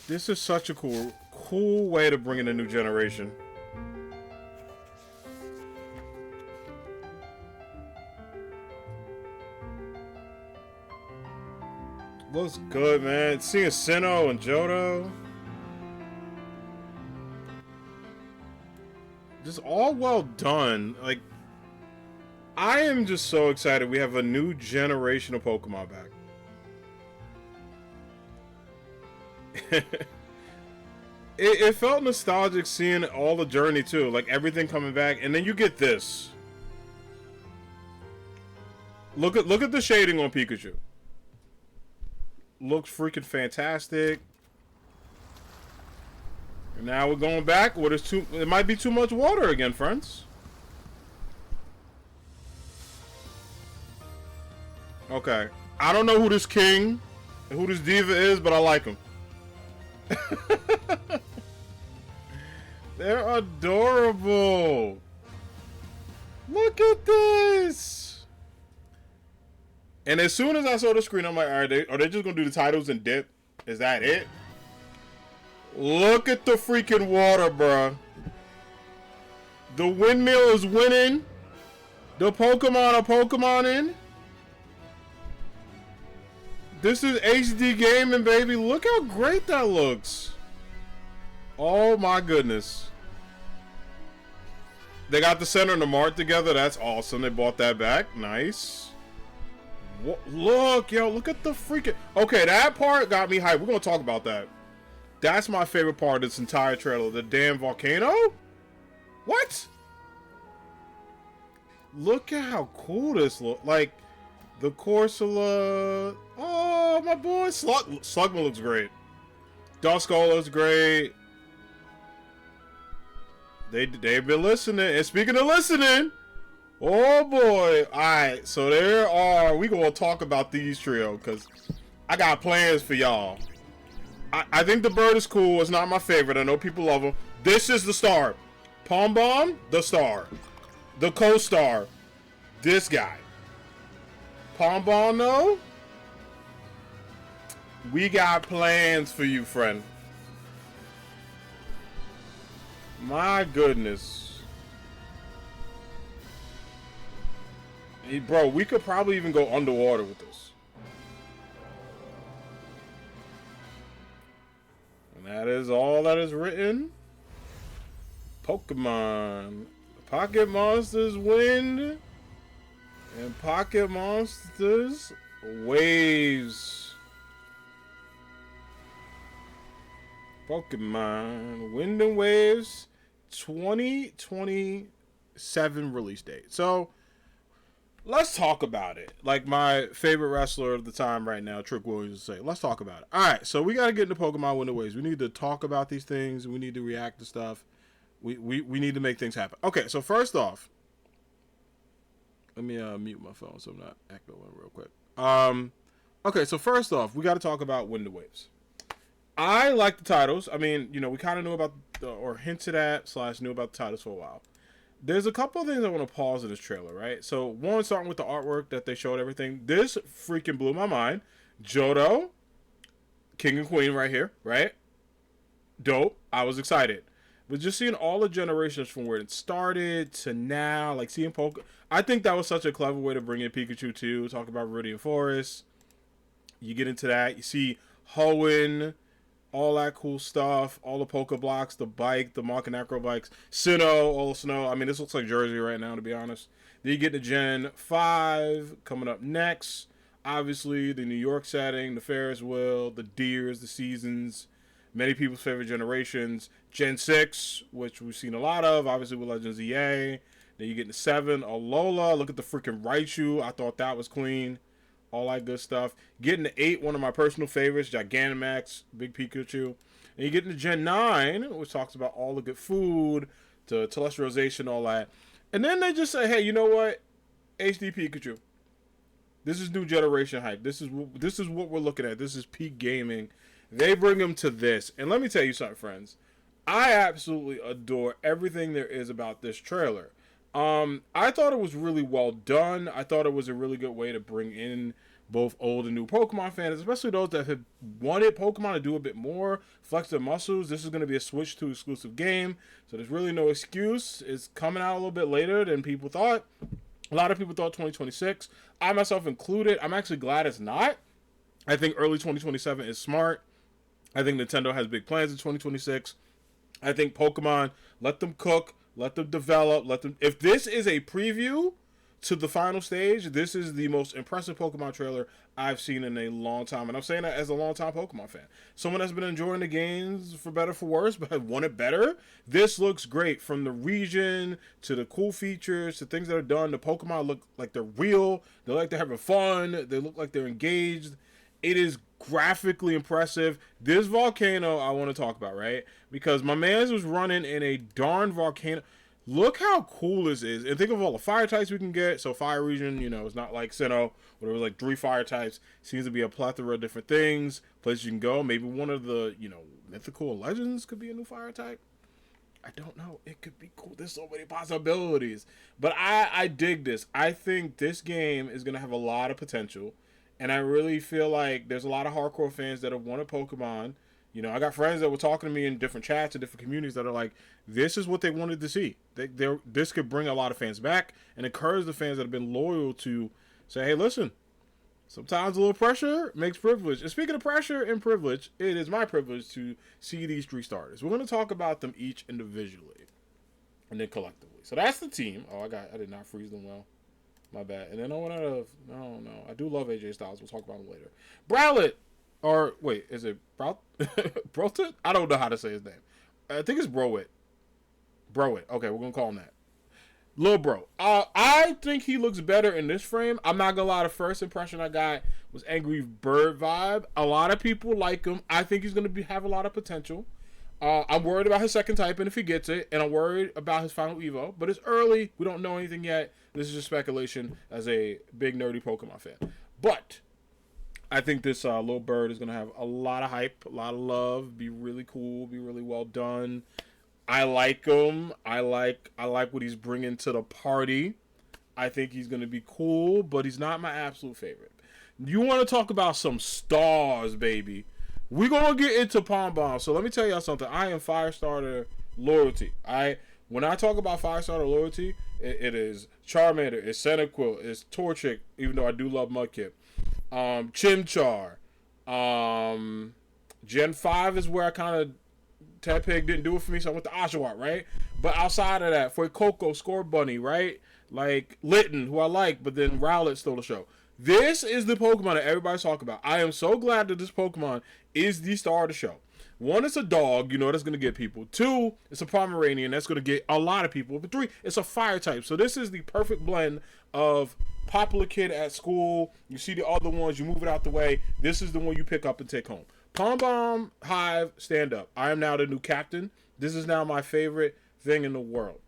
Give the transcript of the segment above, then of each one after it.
This is such a cool way to bring in a new generation. Looks good, man. Seeing Sinnoh and Johto. Just all well done. Like, I am just so excited we have a new generation of Pokemon back. it felt nostalgic seeing all the journey too. Like, everything coming back. And then you get this. Look at the shading on Pikachu. Looks freaking fantastic. And now we're going back. It might be too much water again, friends. Okay. I don't know who this king and who this diva is, but I like him. They're adorable. Look at this. And as soon as I saw the screen, I'm like, are they just going to do the titles and dip? Is that it? Look at the freaking water, bruh. The windmill is winning. The Pokemon are Pokemoning. This is HD gaming, baby. Look how great that looks. Oh my goodness. They got the center and the mart together. That's awesome. They bought that back. Nice. Look, yo, look at the freaking... Okay, that part got me hyped. We're going to talk about that. That's my favorite part of this entire trailer. The damn volcano? What? Look at how cool this looks. Like, the Corsola... Oh, my boy. Slugma looks great. Duskull looks great. They've been listening. And speaking of listening... Oh boy. Alright, so we gonna talk about these trio because I got plans for y'all. I think the bird is cool. It's not my favorite. I know people love him. This is the star. Palm Bomb, the star. The co-star, this guy. Palm Bomb, no? We got plans for you, friend. My goodness. Hey, bro, we could probably even go underwater with this. And that is all that is written. Pokemon. Pocket Monsters Wind. And Pocket Monsters Waves. Pokemon Wind and Waves 2027 release date. So, let's talk about it. Like my favorite wrestler of the time right now, Trick Williams, would say. Let's talk about it. Alright, so we got to get into Pokemon Wind and Waves. We need to talk about these things. We need to react to stuff. We need to make things happen. Okay, so first off, let me mute my phone so I'm not echoing real quick. Okay, so first off, we got to talk about Wind and Waves. I like the titles. I mean, you know, we kind of knew about, or hinted at, / knew about the titles for a while. There's a couple of things I want to pause in this trailer, right? So, one, starting with the artwork that they showed everything. This freaking blew my mind. Johto, King and Queen right here, right? Dope. I was excited. But just seeing all the generations from where it started to now, like seeing I think that was such a clever way to bring in Pikachu too. Talk about Viridian Forest. You get into that. You see Hoenn. All that cool stuff, all the Pokeblocks, the bike, the Machinac bikes, Sinnoh, all the snow. I mean, this looks like Jersey right now, to be honest. Then you get to Gen 5 coming up next. Obviously, the New York setting, the Ferris wheel, the deers, the seasons, many people's favorite generations. Gen 6, which we've seen a lot of, obviously with Legends EA. Then you get to 7, Alola. Look at the freaking Raichu. I thought that was clean. All that good stuff. Getting to 8, one of my personal favorites, Gigantamax, Big Pikachu. And you get into Gen 9, which talks about all the good food, to terrestrialization, all that. And then they just say, hey, you know what? HD Pikachu. This is new generation hype. This is what we're looking at. This is peak gaming. They bring them to this. And let me tell you something, friends. I absolutely adore everything there is about this trailer. I thought it was really well done. I thought it was a really good way to bring in both old and new Pokemon fans, especially those that have wanted Pokemon to do a bit more, flex their muscles. This is going to be a switch to exclusive game, so there's really no excuse. It's coming out a little bit later than people thought. A lot of people thought 2026. I myself included. I'm actually glad it's not. I think early 2027 is smart. I think Nintendo has big plans in 2026. I think Pokemon, let them cook, let them develop, let them. If this is a preview to the final stage, this is the most impressive Pokemon trailer I've seen in a long time. And I'm saying that as a long-time Pokemon fan. Someone that's been enjoying the games for better for worse, but have wanted better. This looks great. From the region to the cool features to things that are done. The Pokemon look like they're real. They look like they're having fun. They look like they're engaged. It is graphically impressive. This volcano I want to talk about, right? Because my man was running in a darn volcano. Look how cool this is. And think of all the fire types we can get. So fire region, it's not like Sinnoh, where there was like 3 fire types. Seems to be a plethora of different things, places you can go. Maybe one of the, mythical legends could be a new fire type. I don't know. It could be cool. There's so many possibilities. But I dig this. I think this game is going to have a lot of potential. And I really feel like there's a lot of hardcore fans that have wanted Pokemon. I got friends that were talking to me in different chats and different communities that are like, this is what they wanted to see. This could bring a lot of fans back and encourage the fans that have been loyal to say, hey, listen, sometimes a little pressure makes privilege. And speaking of pressure and privilege, it is my privilege to see these 3 starters. We're going to talk about them each individually and then collectively. So that's the team. Oh, I did not freeze them well. My bad. And then no. I do love AJ Styles. We'll talk about him later. Browlet. Or, wait, is it Browlet? I don't know how to say his name. I think it's Browet. Okay, we're going to call him that. Lil Bro. I think he looks better in this frame. I'm not going to lie. The first impression I got was Angry Bird vibe. A lot of people like him. I think he's going to have a lot of potential. I'm worried about his second type and if he gets it, and I'm worried about his final Evo. But it's early. We don't know anything yet. This is just speculation as a big nerdy Pokemon fan. But I think this little bird is going to have a lot of hype, a lot of love, be really cool, be really well done. I like him. I like what he's bringing to the party. I think he's going to be cool, but he's not my absolute favorite. You want to talk about some stars, baby. We're going to get into Pom Bomb. So let me tell y'all something. I am Firestarter loyalty. When I talk about Firestarter loyalty, it is Charmander, it's Cyndaquil, it's Torchic, even though I do love Mudkip. Chimchar. Gen 5 is where I kind of, Tepig didn't do it for me, so I went to Oshawott, right? But outside of that, for Coco, Scorbunny, right? Like Litten, who I like, but then Rowlet stole the show. This is the Pokemon that everybody's talking about. I am so glad that this Pokemon is the star of the show. 1, it's a dog, that's going to get people. 2, it's a Pomeranian, that's going to get a lot of people. But 3, it's a fire type. So this is the perfect blend of popular kid at school. You see the other ones, you move it out the way. This is the one you pick up and take home. Pom Bomb, Hive, stand up. I am now the new captain. This is now my favorite thing in the world.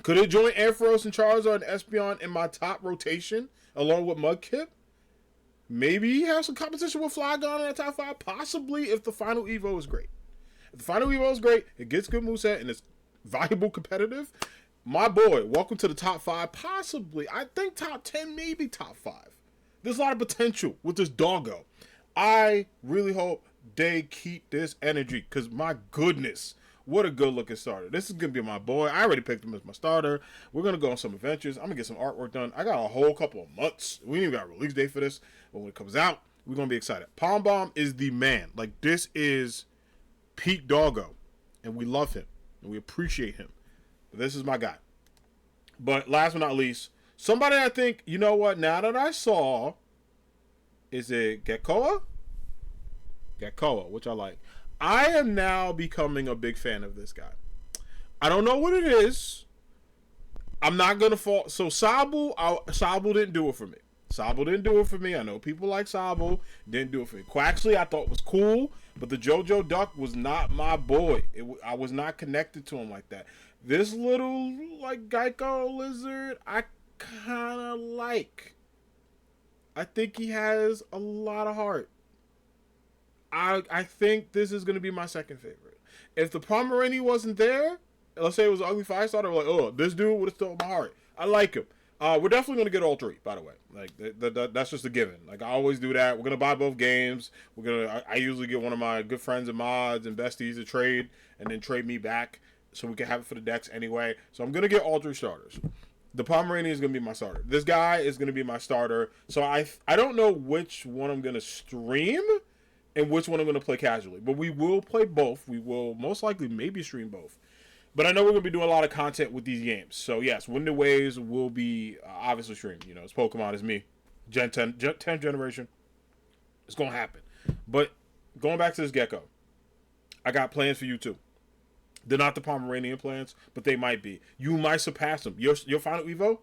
Could it join Ampharos and Charizard and Espeon in my top rotation along with Mudkip? Maybe he has some competition with Flygon in that top 5. Possibly if the final Evo is great. If the final Evo is great, it gets good moveset and it's valuable competitive. My boy, welcome to the top 5. Possibly, I think top 10, maybe top 5. There's a lot of potential with this doggo. I really hope they keep this energy because my goodness, what a good looking starter. This is going to be my boy. I already picked him as my starter. We're going to go on some adventures. I'm going to get some artwork done. I got a whole couple of months. We ain't even got a release date for this. But when it comes out, we're going to be excited. Pom Bomb is the man. Like, this is peak doggo. And we love him. And we appreciate him. But this is my guy. But last but not least, somebody I think, you know what, now that I saw, is it Gekkoa? Gekkoa, which I like. I am now becoming a big fan of this guy. I don't know what it is. I'm not going to fall. So Sobble didn't do it for me. Sobble didn't do it for me. I know people like Sobble. Didn't do it for me. Quaxley I thought was cool, but the JoJo Duck was not my boy. I was not connected to him like that. This little, like, Geico lizard, I kind of like. I think he has a lot of heart. I think this is going to be my second favorite. If the Pomeranian wasn't there, let's say it was an ugly 5-star, like, oh, this dude would have stolen my heart. I like him. We're definitely gonna get all three. By the way, like that's just a given. Like I always do that. We're gonna buy both games. We're gonna. I usually get one of my good friends and mods and besties to trade, and then trade me back so we can have it for the decks anyway. So I'm gonna get all three starters. The Pomeranian is gonna be my starter. This guy is gonna be my starter. So I don't know which one I'm gonna stream and which one I'm gonna play casually. But we will play both. We will most likely maybe stream both. But I know we're going to be doing a lot of content with these games. So, yes, Wind Waves will be obviously streamed. You know, it's Pokemon, it's me. Gen 10th generation. It's going to happen. But going back to this Gecko, I got plans for you too. They're not the Pomeranian plans, but they might be. You might surpass them. Your final Evo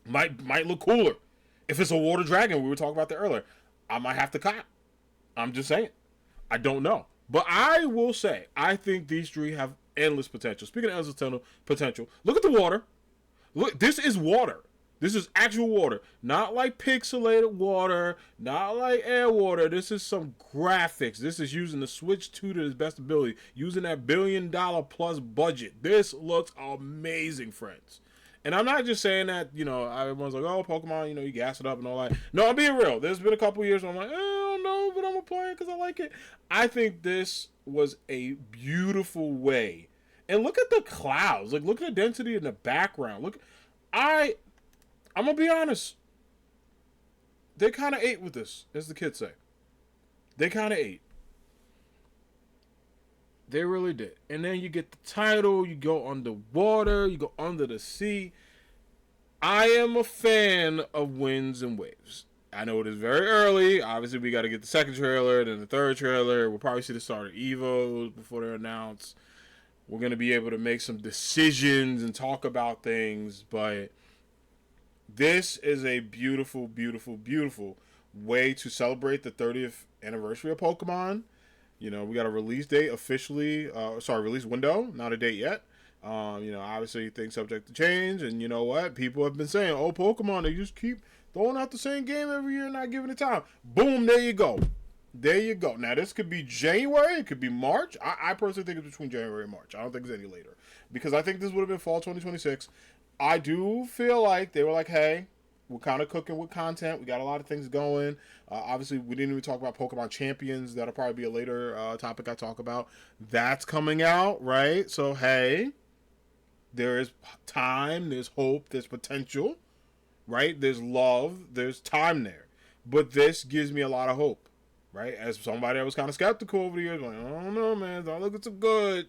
might look cooler. If it's a Water Dragon, we were talking about that earlier, I might have to cop. I'm just saying. I don't know. But I will say, I think these three have endless potential. Speaking of endless potential, look at the water. Look, this is water. This is actual water. Not like pixelated water, not like air water. This is some graphics. This is using the Switch 2 to its best ability, using that $1 billion plus budget. This looks amazing, friends. And I'm not just saying that, you know, everyone's like, oh, Pokemon, you know, you gas it up and all that. No, I'm being real. There's been a couple years where I'm like, I don't know, but I'm going to play it because I like it. I think this was a beautiful way. And look at the clouds. Like, look at the density in the background. Look, I'm going to be honest. They kind of ate with this, as the kids say. They kind of ate. They really did. And then you get the title, you go underwater, you go under the sea. I am a fan of Winds and Waves. I know it is very early. Obviously, we got to get the second trailer, then the third trailer. We'll probably see the start of Evo before they're announced. We're going to be able to make some decisions and talk about things. But this is a beautiful, beautiful, beautiful way to celebrate the 30th anniversary of Pokemon. You know, we got a release date officially, release window, not a date yet. You know, obviously things subject to change, and you know what? People have been saying, oh, Pokemon, they just keep throwing out the same game every year and not giving it time. Boom, there you go. There you go. Now, this could be January, it could be March. I personally think it's between January and March. I don't think it's any later. Because I think this would have been fall 2026. I do feel like they were like, hey, we're kind of cooking with content. We got a lot of things going. Obviously, we didn't even talk about Pokemon Champions. That'll probably be a later topic I talk about. That's coming out, right? So, hey, there is time, there's hope, there's potential, right? There's love, there's time there. But this gives me a lot of hope, right? As somebody that was kind of skeptical over the years, like, I don't know, man, it's not looking too good.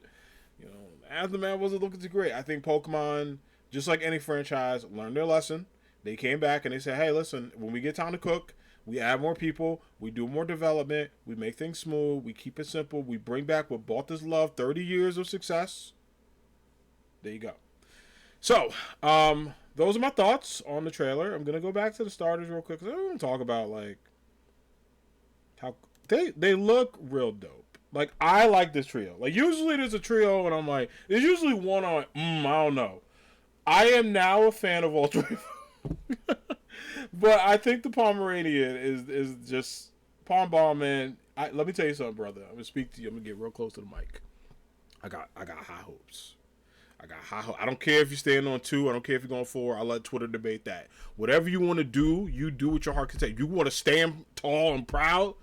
You know, Aftermath wasn't looking too great. I think Pokemon, just like any franchise, learned their lesson. They came back and they said, hey, listen, when we get time to cook, we add more people, we do more development, we make things smooth, we keep it simple, we bring back what brought this love, 30 years of success. There you go. So, those are my thoughts on the trailer. I'm going to go back to the starters real quick because I want to talk about, like, how they look real dope. Like, I like this trio. Like, usually there's a trio and I'm like, there's usually one on, I don't know. I am now a fan of all three. But I think the Pomeranian is just Palm Bomb, man. Let me tell you something, brother. I'm gonna speak to you. I'm gonna get real close to the mic. I got high hopes. I don't care if you're staying on 2. I don't care if you're going 4. I'll let Twitter debate that. Whatever you want to do, you do what your heart can take. You want to stand tall and proud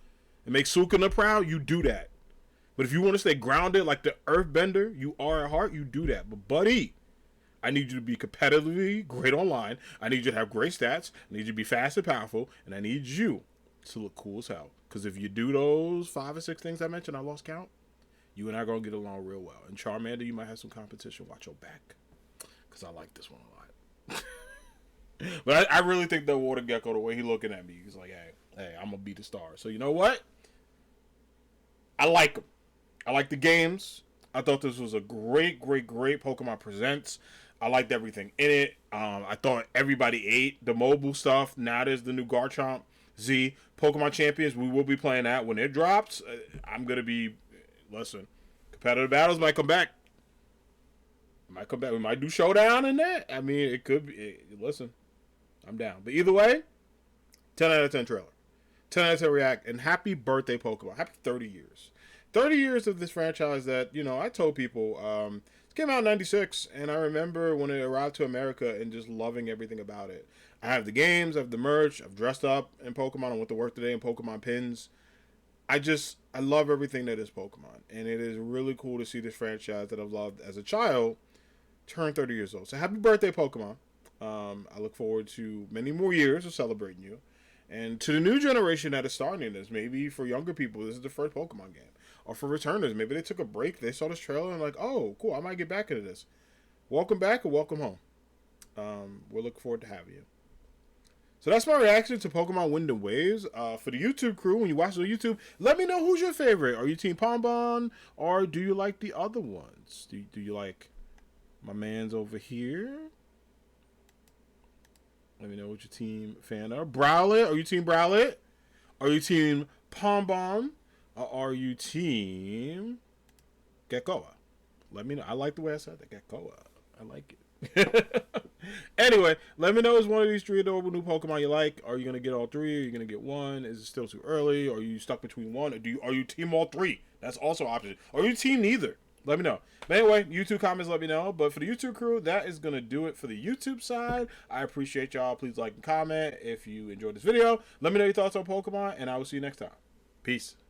and make Sukuna proud, you do that. But if you want to stay grounded like the Earthbender you are at heart, you do that. But buddy, I need you to be competitively great online. I need you to have great stats. I need you to be fast and powerful. And I need you to look cool as hell. Because if you do those 5 or 6 things I mentioned, I lost count, you and I are going to get along real well. And Charmander, you might have some competition. Watch your back. Because I like this one a lot. But I really think the Water Gecko, the way he's looking at me, he's like, hey, I'm going to be the star. So you know what? I like him. I like the games. I thought this was a great Pokemon Presents. I liked everything in it. I thought everybody ate the mobile stuff. Now there's the new Garchomp Z. Pokemon Champions, we will be playing that when it drops. I'm going to be... Listen, competitive battles might come back. We might do showdown in that. I mean, it could be. Listen, I'm down. But either way, 10 out of 10 trailer. 10 out of 10 react. And happy birthday, Pokemon. Happy 30 years. 30 years of this franchise that, you know, I told people it's Came out in 96, and I remember when it arrived to America and just loving everything about it. I have the games, I have the merch, I've dressed up in Pokemon. I went to work today in Pokemon pins. I love everything that is Pokemon, and it is really cool to see this franchise that I've loved as a child turn 30 years old. So happy birthday, Pokemon! I look forward to many more years of celebrating you, and to the new generation that is starting this. Maybe for younger people, this is the first Pokemon game, or for returners, maybe they took a break, they saw this trailer and like, oh, cool, I might get back into this. Welcome back and welcome home. We're looking forward to having you. So that's my reaction to Pokemon Wind and Waves. For the YouTube crew, when you watch it on YouTube, let me know who's your favorite. Are you Team Pombon, or do you like the other ones? Do you like my man's over here? Let me know what your team fan are. Browlet, are you Team Browlet? Are you Team Pombon? Or are you Team Geckoa? Let me know. I like the way I said that. Geckoa. I like it. Anyway, let me know, is one of these three adorable new Pokemon you like. Are you going to get all three? Are you going to get one? Is it still too early? Are you stuck between one? Or are you team all three? That's also an option. Are you team neither? Let me know. But anyway, YouTube comments, let me know. But for the YouTube crew, that is going to do it for the YouTube side. I appreciate y'all. Please like and comment if you enjoyed this video. Let me know your thoughts on Pokemon, and I will see you next time. Peace.